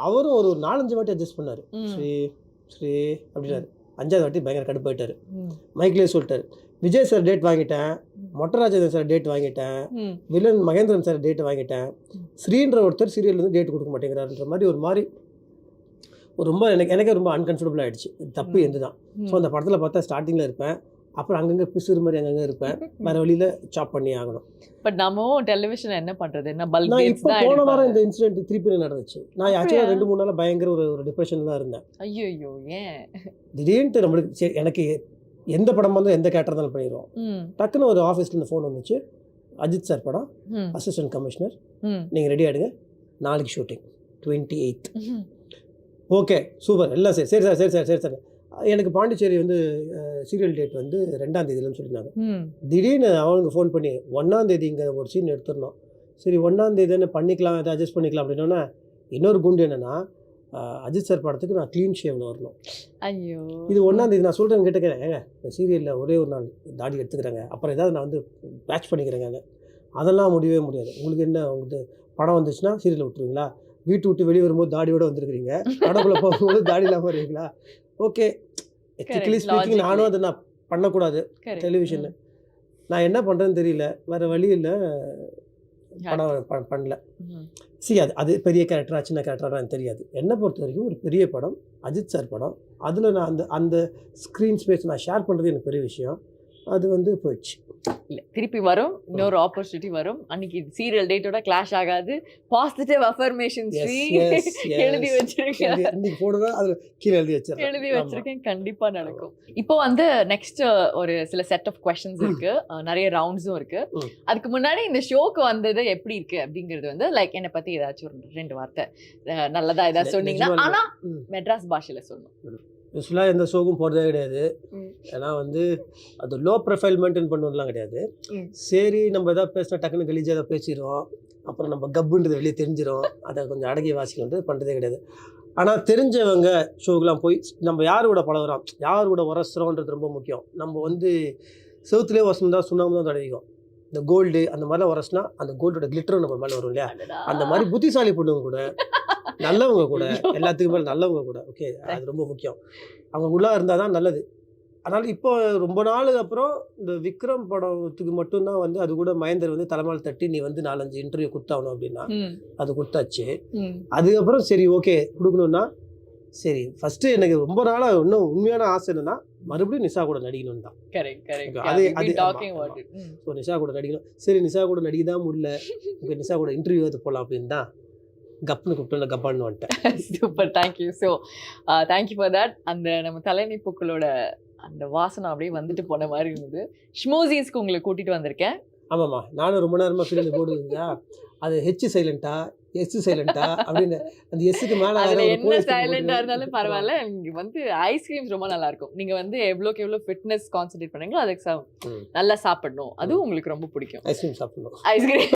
அவரும் ஒரு 4-5 வாட்டி அட்ஜஸ்ட் பண்ணார். ஸ்ரீ ஸ்ரீ அப்படின்னாரு. 5வது வாட்டி பயங்கர கடுப்பாயிட்டார். மைக்லேயே சொல்லிட்டாரு, விஜய் சார் டேட் வாங்கிட்டேன், மொட்டராஜன் சார் டேட் வாங்கிட்டேன், வில்லன் மகேந்திரன் சார் டேட் வாங்கிட்டேன், ஸ்ரீன்ற ஒருத்தர் சீரியல் வந்து டேட் கொடுக்க மாட்டேங்கிறாருன்ற மாதிரி ஒரு மாதிரி ரொம்ப எனக்கே ரொம்ப அன்கம்ஃபர்டபுள் ஆகிடுச்சு. தப்பு எந்த தான். ஸோ அந்த படத்தில் பார்த்தா ஸ்டார்டிங்கில் இருப்பேன், அப்புறம் அங்கங்கே பிசுறு மாதிரி அங்கங்கே இருப்பேன், வேறு வழியில் சாப் பண்ணி ஆகணும். பட் நம்ம டெலிவிஷன் என்ன பண்ணுறது? நான் இப்போ போன வாரம் இந்த இன்சிடென்ட் திருப்பி நடந்துச்சு. நான் ஆக்சுவலாக 2-3 நாளாக பயங்கர ஒரு டிப்ரெஷனில் தான் இருந்தேன். ஐயோ ஏன்? திடீர்னு நம்மளுக்கு சரி எனக்கு எந்த படம் வந்து எந்த கேரக்டர் இருந்தாலும் பண்ணிடுவோம். டக்குன்னு ஒரு ஆஃபீஸ்லேருந்து ஃபோன் வந்துச்சு, அஜித் சார் படம், அசிஸ்டன்ட் கமிஷனர், நீங்கள் ரெடி ஆகிடுங்க, நாளைக்கு ஷூட்டிங் 28th. ஓகே சூப்பர் எல்லாம் சரி சரி சார் சரி சார் சரி சார். எனக்கு பாண்டிச்சேரி வந்து சீரியல் டேட் வந்து 2ஆம் தேதியிலன்னு சொல்லியிருந்தாங்க. திடீர்னு அவனுக்கு ஃபோன் பண்ணி 1ஆம் தேதி இங்கே ஒரு சீன் எடுத்துடணும். சரி 1ஆம் தேதி தானே பண்ணிக்கலாம், அதை அட்ஜஸ்ட் பண்ணிக்கலாம் அப்படின்னோன்னா, இன்னொரு குண்டு என்னென்னா, அஜித் சார் படத்துக்கு நான் க்ளீன் ஷேவில் வரணும். ஐயோ இது 1ஆம் தேதி நான் சொல்கிறேன் கேட்டுக்கிறேன், ஏங்க இந்த சீரியலில் ஒரே ஒரு நாள் தாடி எடுத்துக்கிறேங்க, அப்புறம் ஏதாவது நான் வந்து பேட்ச் பண்ணிக்கிறேங்க. அதெல்லாம் முடியவே முடியாது. உங்களுக்கு என்ன, உங்களுக்கு படம் வந்துச்சுன்னா சீரியலை விட்டுருவீங்களா? வீட்டு விட்டு வெளியே வரும்போது தாடியோடு வந்துருக்கிறீங்க, படக்குள்ளே போகும்போது தாடி இல்லாமல் வருவீங்களா? ஓகே, எத்திக்கலி ஸ்பீக்கிங் நானும் அதை நான் பண்ணக்கூடாது டெலிவிஷனில். நான் என்ன பண்ணுறேன்னு தெரியல, வேறு வழி இல்லை, படம் பண்ணல. அது பெரிய கேரக்டரா சின்ன கேரக்டரா எனக்கு தெரியாது. என்னை பொறுத்த வரைக்கும் ஒரு பெரிய படம், அஜித் சார் படம், அதில் நான் அந்த ஸ்க்ரீன் ஸ்பேஸ் நான் ஷேர் பண்ணுறது எனக்கு பெரிய விஷயம். அது வந்து போயிடுச்சு. இல்லை திருப்பி வரும், இன்னொரு ஆப்பர்ச்சுனிட்டி வரும். அன்னைக்கு சீரியல் டேட்டோட கிளாஷ் ஆகாது. பாசிட்டிவ் அஃபர்மேஷன்ஸ் எழுதி வச்சிருக்கேன், இன்னைக்கு போடுவேன், அதில் கீழே எழுதி வச்சிருக்கேன். கண்டிப்பா நடக்கும். இப்போ வந்து நெக்ஸ்ட் ஒரு சில செட் ஆஃப் கொஸ்டின்ஸ் இருக்கு, நிறைய ரவுண்ட்ஸும் இருக்கு. அதுக்கு முன்னாடி இந்த ஷோக்கு வந்தது எப்படி இருக்கு அப்படிங்கிறது வந்து லைக் என்னை பத்தி ஏதாச்சும் ஒரு 2 வார்த்தை நல்லதா ஏதாவது சொன்னீங்கன்னா, ஆனா மெட்ராஸ் பாஷையில சொல்லணும். யூஸ்வலாக எந்த ஷோக்கும் போகிறதே கிடையாது. ஏன்னா வந்து அது லோ ப்ரொஃபைல் மெயின்டைன் பண்ணுறதுலாம் கிடையாது. சரி நம்ம எதாவது பேசினா டக்குன்னு கலீஜாக எதாவது பேசிடுவோம், அப்புறம் நம்ம கப்புன்றது வெளியே தெரிஞ்சிடும், அதை கொஞ்சம் அடங்கி வாசிக்கிட்டு பண்ணுறதே கிடையாது. ஆனால் தெரிஞ்சவங்க ஷோக்கெலாம் போய் நம்ம யார் கூட பழகுறோம், யார் கூட உரசுறோன்றது ரொம்ப முக்கியம். நம்ம வந்து செவுத்துலேயே உரசணும் தான் சுண்ணாம்பு தான் தடவிக்கும். இந்த கோல்டு அந்த மாதிரிலாம் உரசுனா அந்த கோல்டோட கிளிட்டரும் நம்ம மேலே வரும் இல்லையா? அந்த மாதிரி புத்திசாலி பொண்ணுங்க கூட, நல்லவங்க கூட, எல்லாத்துக்கும் மேலே நல்லவங்க கூட, ஓகே அது ரொம்ப முக்கியம். அவங்க உள்ளே இருந்தால் தான் நல்லது. அதனால் இப்போ ரொம்ப நாளுக்கு அப்புறம் இந்த விக்ரம் படத்துக்கு மட்டும்தான் வந்து அது கூட மகேந்தர் வந்து தலைமையில் தட்டி நீ வந்து 4-5 இன்டர்வியூ கொடுத்தாகணும் அப்படின்னா அது கொடுத்தாச்சு. அதுக்கப்புறம் சரி ஓகே கொடுக்கணுன்னா சரி ஃபஸ்ட்டு எனக்கு ரொம்ப நாளாக இன்னும் உண்மையான ஆசை என்னன்னா மறுபடியும் நிஷா கூட நடிக்கணும் தான். ஸோ நிஷா கூட நடிக்கணும். சரி நிஷா கூட நடிக்க தான் முடியல, ஓகே நிஷா கூட இன்டர்வியூ அது போகலாம் அப்படின்னு தான் கப்புன்னு கூப்பிட்டு கப்பான்னு வந்துட்டேன். Super, thank you. So thank you for that. அந்த நம்ம தலைமை பூக்களோட அந்த வாசனை அப்படியே வந்துட்டு போன மாதிரி இருந்தது. ஷ்மோசிஸ்க்கு உங்களை கூட்டிகிட்டு வந்திருக்கேன். ஆமாம்மா, நானும் ரொம்ப நேரமாக ஃபீல் போடுவீங்க, அது ஹெச் சைலண்டா எஸ் சைலண்டா அப்படின்னு. அந்த எஸ்ஸுக்கு மேலே என்ன சைலண்டாக இருந்தாலும் பரவாயில்ல, நீங்கள் வந்து ஐஸ்கிரீம்ஸ் ரொம்ப நல்லா இருக்கும். நீங்கள் வந்து எவ்வளோக்கு எவ்வளோ ஃபிட்னஸ் கான்சன்ட்ரேட் பண்ணுறீங்களோ அதுக்கு நல்லா சாப்பிடணும், அதுவும் உங்களுக்கு ரொம்ப பிடிக்கும். ஐஸ்கிரீம் சாப்பிடணும். ஐஸ்கிரீம்